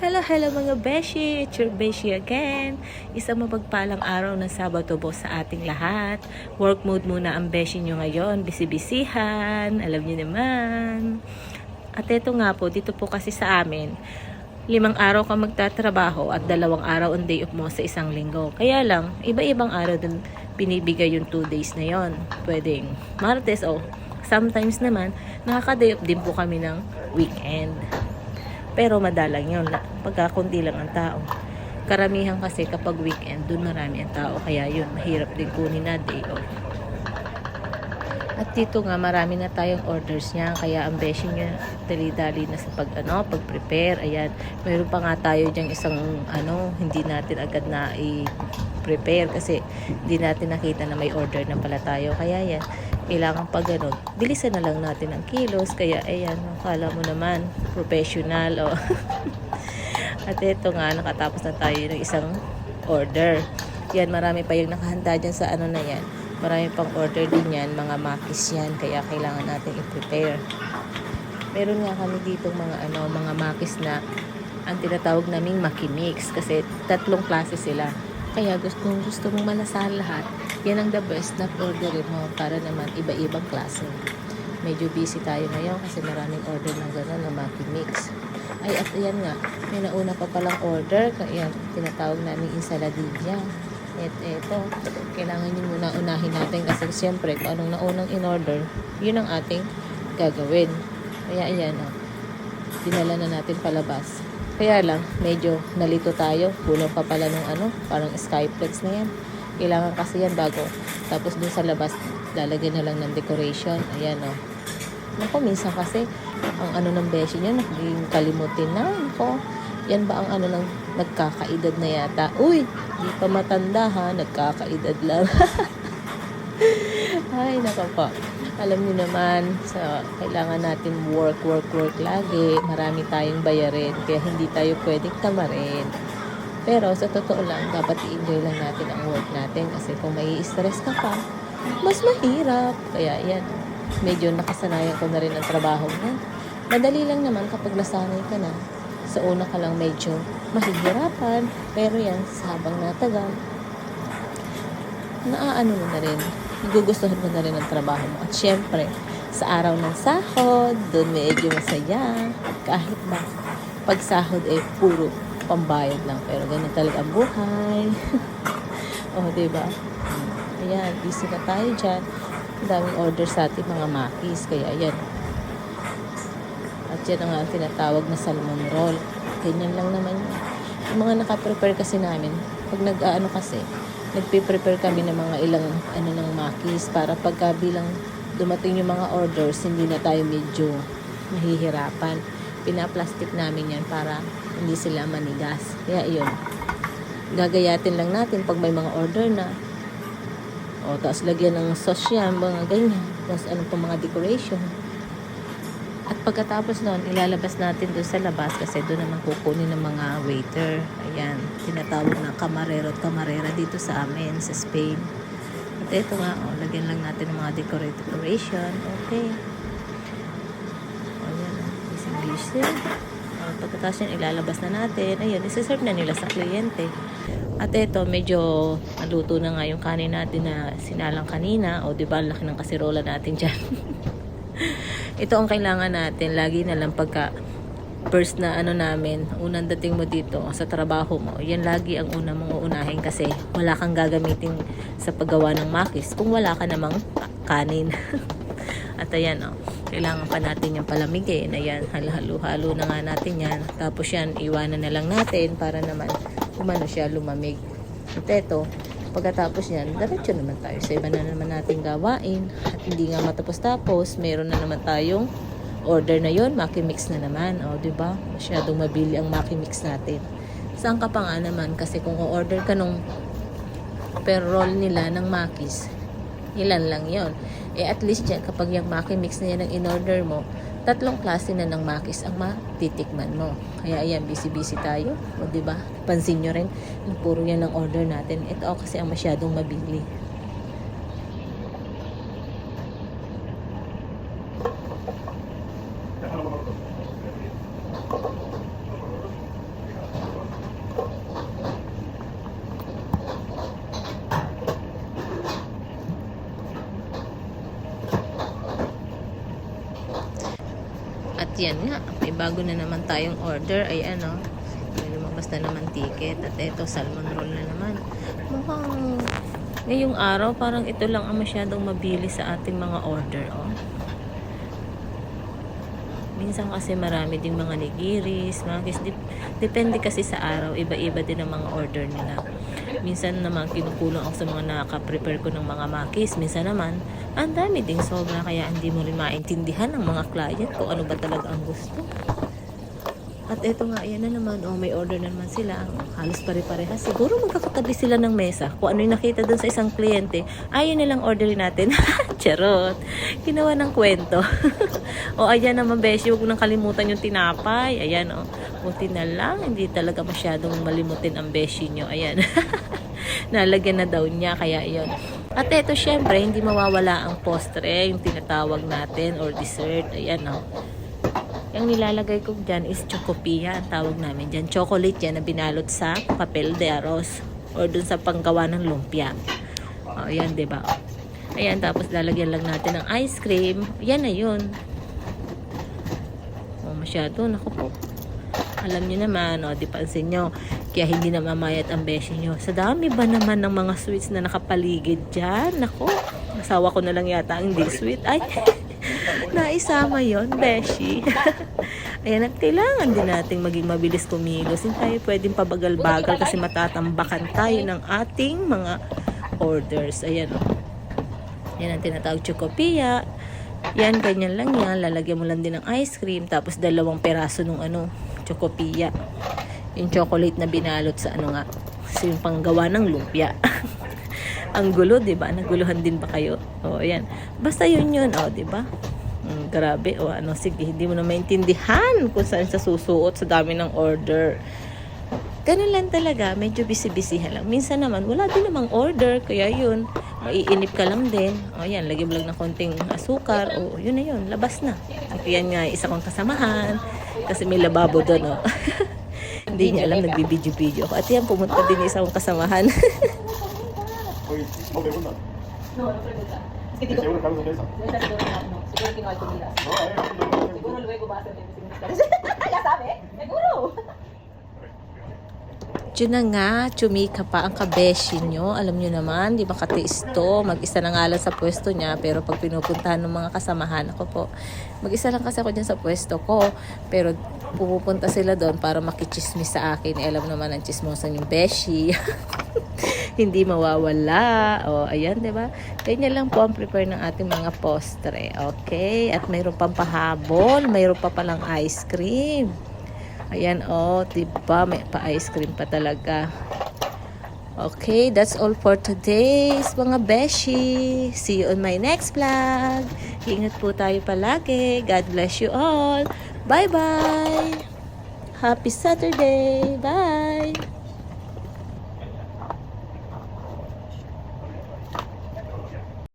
Hello mga Beshi! It's your Beshi again. Isang mapagpalang araw ng Sabado po sa ating lahat. Work mode muna ang Beshi nyo ngayon. Bisi-bisihan. Alam nyo naman. At eto nga po, dito po kasi sa amin, 5 araw ka magtatrabaho at 2 araw ang day off mo sa isang linggo. Kaya lang, iba-ibang araw dun binibigay yung 2 days na yon. Pwedeng Martes o sometimes naman, nakaka-day off din po kami ng weekend. Pero madalang yun, pagkakunti lang ang tao. Karamihan kasi kapag weekend, dun marami ang tao. Kaya yun, mahirap din kunin na day off. At dito nga, marami na tayong orders niya. Kaya ang beshi niya, dali-dali na sa pag-prepare. Ayan, mayroon pa nga tayo diyang isang, hindi natin agad na i-prepare. Kasi hindi natin nakita na may order na pala tayo. Kaya yan, kailangan pag bilisan na lang natin ang kilos. Kaya ayan, akala mo naman, professional. Oh. At ito nga, nakatapos na tayo ng isang order. Yan, marami pa yung nakahanda dyan sa na yan. Marami pang order din yan, mga makis yan, kaya kailangan natin i-prepare. Meron nga kami dito mga makis na ang tinatawag naming maki-mix kasi 3 klase sila. Kaya gusto mong malasal lahat, yan ang the best na orderin mo para naman iba-ibang klase. Medyo busy tayo ngayon kasi maraming order ng gano'n na maki-mix. Ay, at yan nga, may nauna pa palang order, kaya tinatawag namin ensaladilla. Ito, kailangan yun muna unahin natin kasi siyempre kung anong naunang in-order, yun ang ating gagawin. Kaya ayan, dinala na natin palabas. Kaya lang, medyo nalito tayo. Kulang pa pala nung parang skyplex na yan. Kailangan kasi yan bago. Tapos dun sa labas, lalagyan na lang ng decoration. Ayan, Naku, minsan kasi, ang ng beshi niya, naging kalimutin na. Naku, yan ba ang ng nagkakaedad na yata? Uy, di pa matanda ha, nagkakaedad lang. Ay, naku po. Alam niyo naman, kailangan natin work lagi. Marami tayong bayarin, kaya hindi tayo pwedeng tamarin. Pero sa totoo lang, dapat i-enjoy lang natin ang work natin. Kasi kung may stress ka pa, mas mahirap. Kaya yan, medyo nakasanayan ko na rin ang trabaho niya. Madali lang naman kapag nasanay ka na. Sa una ka lang medyo mahihirapan, pero yan, sa habang natagal, naaano mo na rin, nagugustuhan mo na rin ang trabaho mo. At syempre, sa araw ng sahod, doon medyo masaya. Kahit ba, pag sahod puro pambayad lang, pero ganun talaga ang buhay. Diba? Ayan, busy na tayo dyan. Ang daming order sa ating mga makis, kaya ayan. At yan ang tinatawag na salmon roll. Ganyan lang naman yun. Yung mga nakaprepare kasi namin, pag nagpe-prepare kami ng mga ilang ng makis para pagka bilang dumating yung mga orders, hindi na tayo medyo mahihirapan. Pinaplastic namin yan para hindi sila manigas. Kaya yun, gagayatin lang natin pag may mga order na. Tapos lagyan ng sauce yan, mga ganyan. Tapos mga decoration. At pagkatapos nun, ilalabas natin doon sa labas kasi doon naman kukunin ng mga waiter. Ayan, tinatawag na kamarero at kamarera dito sa amin, sa Spain. At ito nga, lagyan lang natin ng mga decoration. Okay. Ayan, busy. Pagkatapos yun, ilalabas na natin. Ayan, isa-serve na nila sa kliyente. At ito, medyo naluto na nga yung kanin natin na sinalang kanina. Diba, laki ng kasirola natin dyan. Ito ang kailangan natin. Lagi na lang pagka first na namin, unang dating mo dito sa trabaho mo, yan lagi ang una mong uunahin kasi wala kang gagamitin sa paggawa ng makis kung wala ka namang kanin. At ayan, kailangan pa natin yung palamigin. Ayan, halo-halo na nga natin yan. Tapos yan, iwanan na lang natin para naman siya lumamig. At ito, pagkatapos yan, diretso naman tayo sa iba na naman nating gawain. At hindi nga matapos-tapos, meron na naman tayong order na yon, maki-mix na naman. Diba? Masyadong mabili ang maki-mix natin. Saan ka pa nga naman? Kasi kung order ka nung per roll nila ng makis, ilan lang yon. At least yan, kapag yung maki-mix na yan ang in-order mo, 3 klase na ng makis ang matitikman mo. Kaya ayan, busy-busy tayo. Diba? Pansin nyo rin, puro yan ang order natin. Ito kasi ang masyadong mabili. yan nga, may bago na naman tayong order. Ayan o, may lumabas na naman ticket. At eto, salmon roll na naman. Mukhang ngayong araw, parang ito lang ang masyadong mabili sa ating mga order. Oh. Minsan kasi marami ding mga nigiris, mga depende kasi sa araw, iba-iba din ang mga order nila. Minsan naman kinukulong ako sa mga nakaka-prepare ko ng mga makis. Minsan naman, ang dami ding sobra, kaya hindi mo rin maintindihan ng mga client kung ano ba talaga ang gusto. At eto nga, ayan na naman, oh, may order na naman sila. Halos pare-parehas. Siguro magkakatabi sila ng mesa. Kung ano yung nakita dun sa isang kliyente, ayun nilang orderin natin. Charot. Ginawa ng kwento. O, ayan naman, beshi, huwag mo nang kalimutan yung tinapay. Ayan, oh. Buti na lang, hindi talaga masyadong malimutin ang beshi nyo. Ayan. Nalagyan na daw niya, kaya yun. At eto, syempre, hindi mawawala ang postre, yung tinatawag natin, or dessert. Ayan, oh. Yung nilalagay ko dyan is chocopia, ang tawag namin dyan. Chocolate yan na binalot sa papel de arroz or dun sa panggawa ng lumpia. O, ayan, diba? Ayan, tapos lalagyan lang natin ng ice cream. Yan na yun. O, masyado. Naku po. Alam nyo naman, o, di pansin nyo. Kaya hindi na mamayat ang beshi nyo. Sa dami ba naman ng mga sweets na nakapaligid dyan? Naku, asawa ko na lang yata ang hindi sweet. Ay, naisama yon, beshi. Ayan, at kailangan din nating maging mabilis kumilos. Hindi tayo pwedeng pabagal-bagal kasi matatambakan tayo ng ating mga orders. Ayan, o. Yan ang tinatawag chocopia. Yan, ganyan lang yan. Lalagyan mo lang din ng ice cream. Tapos 2 peraso nung chocopia. Yung chocolate na binalot sa nga. Kasi yung panggawa ng lumpia. Ang gulo, diba? Naguluhan din ba kayo? O, ayan. Basta yun, o, diba? Grabe, o, sige, hindi mo na maintindihan kung saan sa susuot sa dami ng order. Ganun lang talaga, medyo busy-busyhan lang. Minsan naman, wala din namang order, kaya yun, maiinip ka lang din. O, ayan, lagyan mo lang ng konting asukar, o, yun na yun, labas na. At yan nga, isa kong kasamahan, kasi may lababo doon, o. Hindi niya alam, nagbibidyo-video ako. At yan, pumunta din isa kong kasamahan. Hoy, no preguntan. No, no pregunta. Es que Seguro Carlos Mesa. no está seguro, no. Seguro que no hay comidas. No, Seguro luego va a hacer 25 minutos. Ya sabe, seguro. Diyan na nga, chumika pa ang kabeshi nyo. Alam nyo naman, di ba katiis to? Mag-isa na nga lang sa pwesto niya. Pero pag pinupuntahan ng mga kasamahan, ako po, mag-isa lang kasi ako dyan sa pwesto ko. Pero pupunta sila doon para makichismis sa akin. Alam naman ang chismosan yung beshi. Hindi mawawala. O, ayan, di ba? Ganyan lang po ang prepare ng ating mga postre. Okay? At mayroon pang pahabol. Mayroon pa palang ice cream. Ayan, oh, diba? May pa-ice cream pa talaga. Okay, that's all for today's mga beshi. See you on my next vlog. Ingat po tayo palagi. God bless you all. Bye-bye. Happy Saturday. Bye.